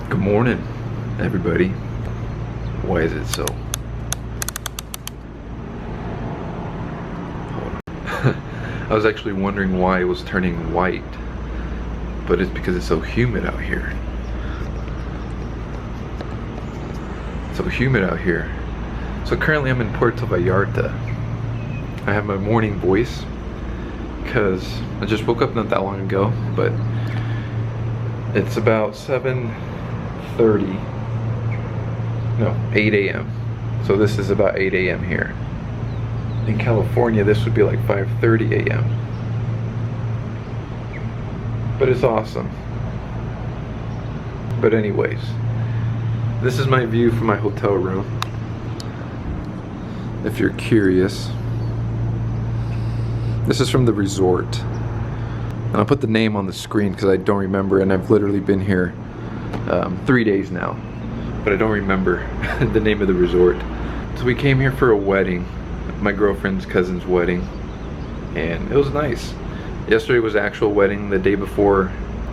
Good morning, everybody. Why is it so? I was actually wondering why it was turning white, but it's because it's so humid out here. So humid out here. So currently I'm in Puerto Vallarta. I have my morning voice because I just woke up not that long ago, but it's about 8 a.m. So this is about 8 a.m. here. In California, this would be like 5:30 a.m. But it's awesome. But anyways, this is my view from my hotel room. If you're curious, this is from the resort. And I'll put the name on the screen because I don't remember, and I've literally been here 3 days now, but I don't remember the name of the resort. So we came here for a wedding, my girlfriend's cousin's wedding, and it was nice. Yesterday was the actual wedding. The day before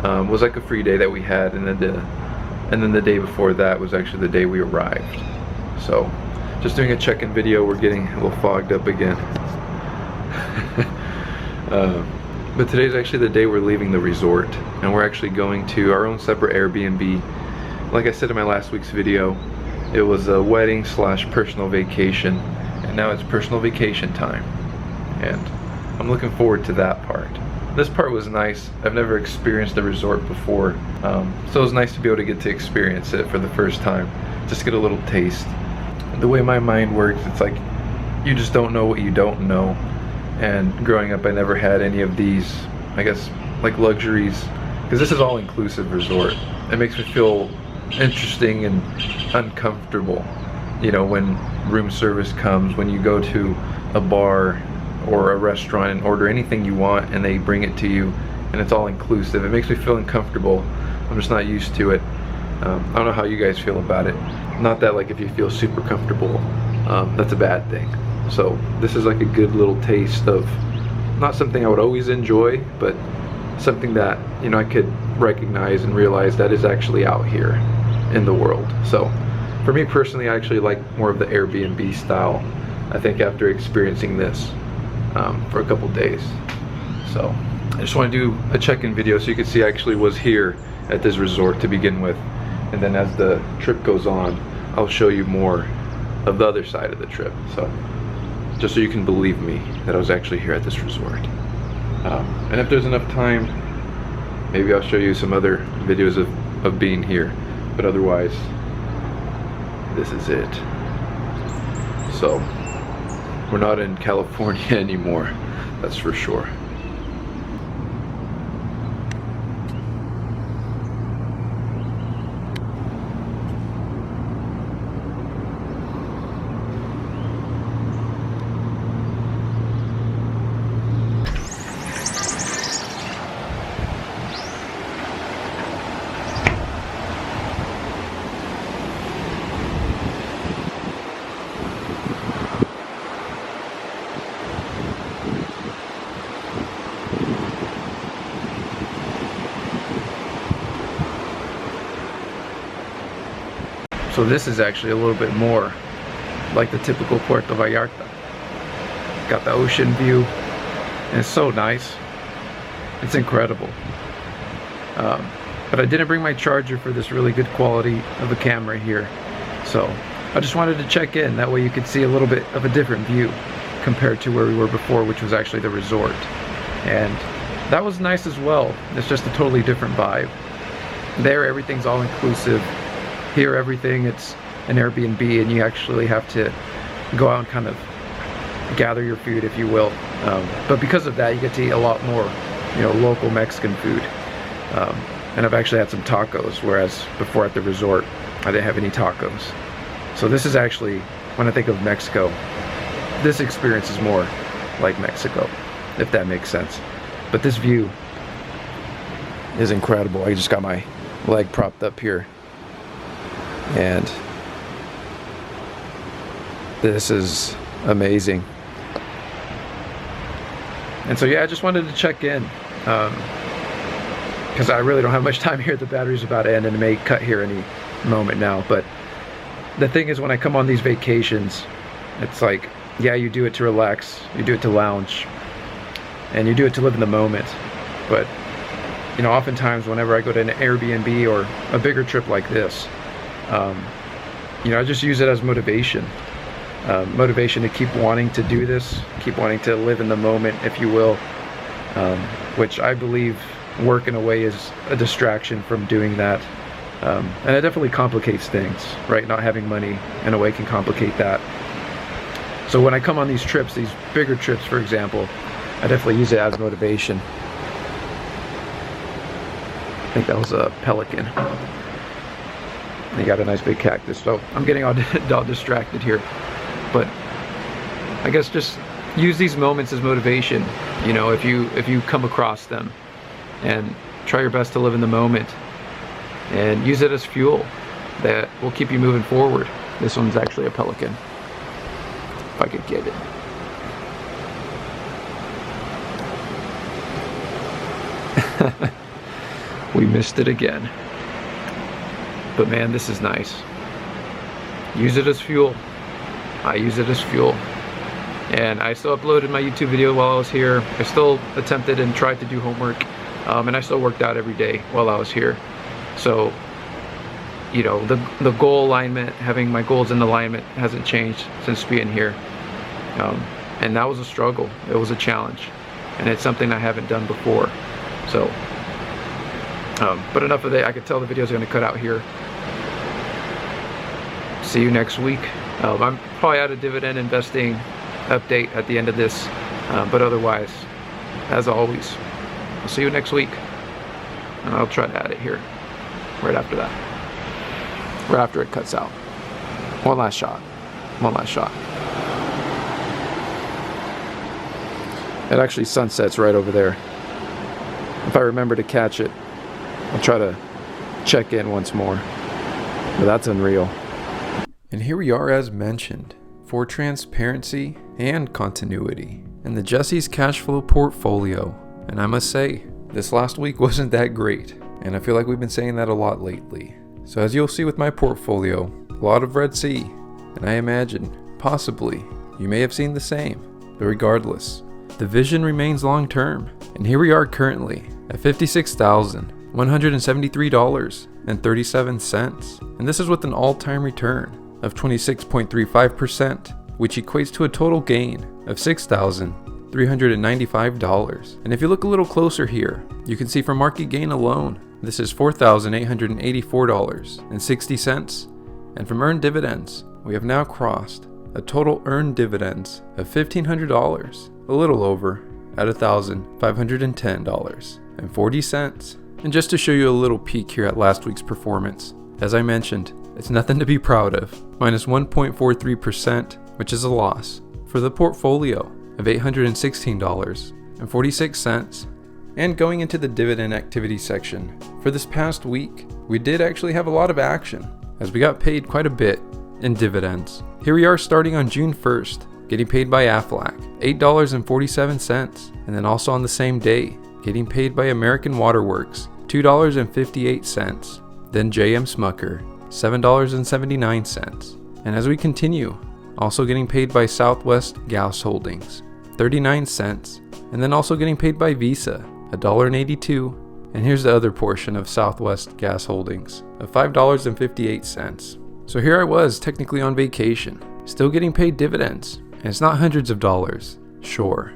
was like a free day that we had, and then the day before that was actually the day we arrived. So just doing a check-in video. We're getting a little fogged up again. But today's actually the day we're leaving the resort, and we're actually going to our own separate Airbnb. Like I said in my last week's video, it was a wedding slash personal vacation, and now it's personal vacation time, and I'm looking forward to that part. This part was nice. I've never experienced a resort before, so it was nice to be able to get to experience it for the first time, just get a little taste. The way my mind works, it's like you just don't know what you don't know. And growing up, I never had any of these, I guess, like luxuries, because this is all-inclusive resort. It makes me feel interesting and uncomfortable, you know, when room service comes, when you go to a bar or a restaurant and order anything you want and they bring it to you and it's all-inclusive. It makes me feel uncomfortable. I'm just not used to it. I don't know how you guys feel about it. Not that like if you feel super comfortable, that's a bad thing. So this is like a good little taste of not something I would always enjoy, but something that, you know, I could recognize and realize that is actually out here in the world. So for me personally, I actually like more of the Airbnb style, I think, after experiencing this for a couple days. So I just want to do a check-in video so you can see I actually was here at this resort to begin with, and then as the trip goes on, I'll show you more of the other side of the trip. So just so you can believe me that I was actually here at this resort. And if there's enough time, maybe I'll show you some other videos of being here. But otherwise, this is it. So, we're not in California anymore, that's for sure. So this is actually a little bit more like the typical Puerto Vallarta. Got the ocean view, and it's so nice. It's incredible. But I didn't bring my charger for this really good quality of a camera here. So I just wanted to check in, that way you could see a little bit of a different view compared to where we were before, which was actually the resort. And that was nice as well. It's just a totally different vibe. There, everything's all inclusive. Here, everything, it's an Airbnb, and you actually have to go out and kind of gather your food, if you will. But because of that, you get to eat a lot more, you know, local Mexican food. And I've actually had some tacos, whereas before at the resort, I didn't have any tacos. So this is actually, when I think of Mexico, this experience is more like Mexico, if that makes sense. But this view is incredible. I just got my leg propped up here, and this is amazing. And so yeah, I just wanted to check in. because I really don't have much time here. The battery's about to end and it may cut here any moment now. But the thing is, when I come on these vacations, it's like, yeah, you do it to relax, you do it to lounge, and you do it to live in the moment. But you know, oftentimes whenever I go to an Airbnb or a bigger trip like this, you know, I just use it as motivation. Motivation to keep wanting to do this, keep wanting to live in the moment, if you will, which I believe work in a way is a distraction from doing that. And it definitely complicates things, right? Not having money in a way can complicate that. So when I come on these trips, these bigger trips, for example, I definitely use it as motivation. I think that was a pelican. They got a nice big cactus. So I'm getting all distracted here. But I guess just use these moments as motivation. You know, if you come across them, and try your best to live in the moment and use it as fuel that will keep you moving forward. This one's actually a pelican, if I could get it. We missed it again. But man, this is nice. Use it as fuel. I use it as fuel. And I still uploaded my YouTube video while I was here. I still attempted and tried to do homework. And I still worked out every day while I was here. So, you know, the goal alignment, having my goals in alignment hasn't changed since being here. And that was a struggle. It was a challenge. And it's something I haven't done before. So, but enough of that. I could tell the video's going to cut out here. See you next week. I'm probably out of dividend investing update at the end of this. But otherwise, as always, I'll see you next week. And I'll try to add it here right after that. Right after it cuts out. One last shot. One last shot. It actually sunsets right over there. If I remember to catch it, I'll try to check in once more. But that's unreal. And here we are, as mentioned, for transparency and continuity in the Jesse's cash flow portfolio. And I must say, this last week wasn't that great. And I feel like we've been saying that a lot lately. So as you'll see with my portfolio, a lot of Red Sea. And I imagine, possibly, you may have seen the same. But regardless, the vision remains long term. And here we are currently at $56,173.37. And this is with an all-time return of 26.35%, which equates to a total gain of $6,395. And if you look a little closer here, you can see for market gain alone, this is $4,884.60. And from earned dividends, we have now crossed a total earned dividends of $1,500, a little over, at $1,510.40. And just to show you a little peek here at last week's performance, as I mentioned, it's nothing to be proud of, minus 1.43%, which is a loss, for the portfolio of $816.46. And going into the dividend activity section, for this past week, we did actually have a lot of action, as we got paid quite a bit in dividends. Here we are starting on June 1st, getting paid by Aflac, $8.47, and then also on the same day, getting paid by American Waterworks, $2.58, then J.M. Smucker, $7.79. And as we continue, also getting paid by Southwest Gas Holdings, 39 cents, and then also getting paid by Visa, $1.82. And here's the other portion of Southwest Gas Holdings of $5.58. So here I was, technically on vacation, still getting paid dividends. And it's not hundreds of dollars, sure,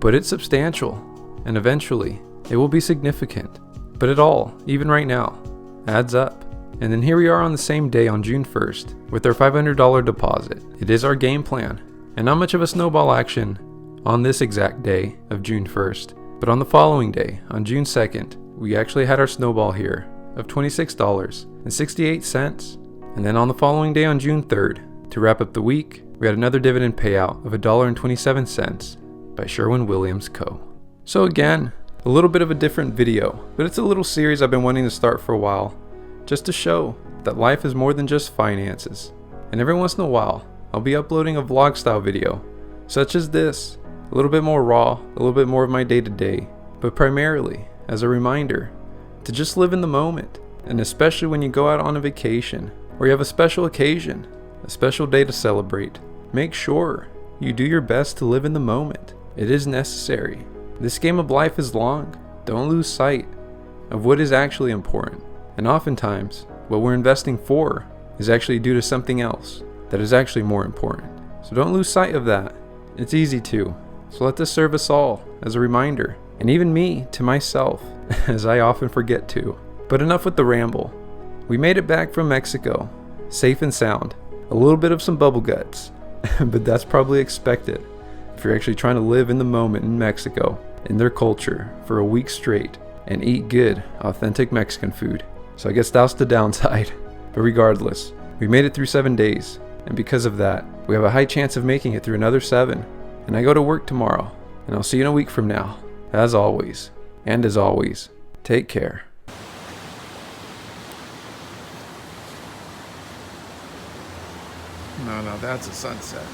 but it's substantial, and eventually it will be significant. But it all, even right now, adds up. And then here we are on the same day on June 1st with our $500 deposit. It is our game plan, and not much of a snowball action on this exact day of June 1st. But on the following day, on June 2nd, we actually had our snowball here of $26.68. And then on the following day on June 3rd, to wrap up the week, we had another dividend payout of $1.27 by Sherwin-Williams Co. So again, a little bit of a different video, but it's a little series I've been wanting to start for a while, just to show that life is more than just finances. And every once in a while, I'll be uploading a vlog style video, such as this, a little bit more raw, a little bit more of my day-to-day, but primarily as a reminder to just live in the moment. And especially when you go out on a vacation, or you have a special occasion, a special day to celebrate, make sure you do your best to live in the moment. It is necessary. This game of life is long. Don't lose sight of what is actually important. And oftentimes, what we're investing for is actually due to something else that is actually more important. So don't lose sight of that. It's easy to. So let this serve us all as a reminder, and even me to myself, as I often forget to. But enough with the ramble. We made it back from Mexico, safe and sound. A little bit of some bubble guts, but that's probably expected if you're actually trying to live in the moment in Mexico, in their culture, for a week straight, and eat good, authentic Mexican food. So I guess that's the downside. But regardless, we made it through 7 days, and because of that, we have a high chance of making it through another 7. And I go to work tomorrow, and I'll see you in a week from now. As always, take care. No, that's a sunset.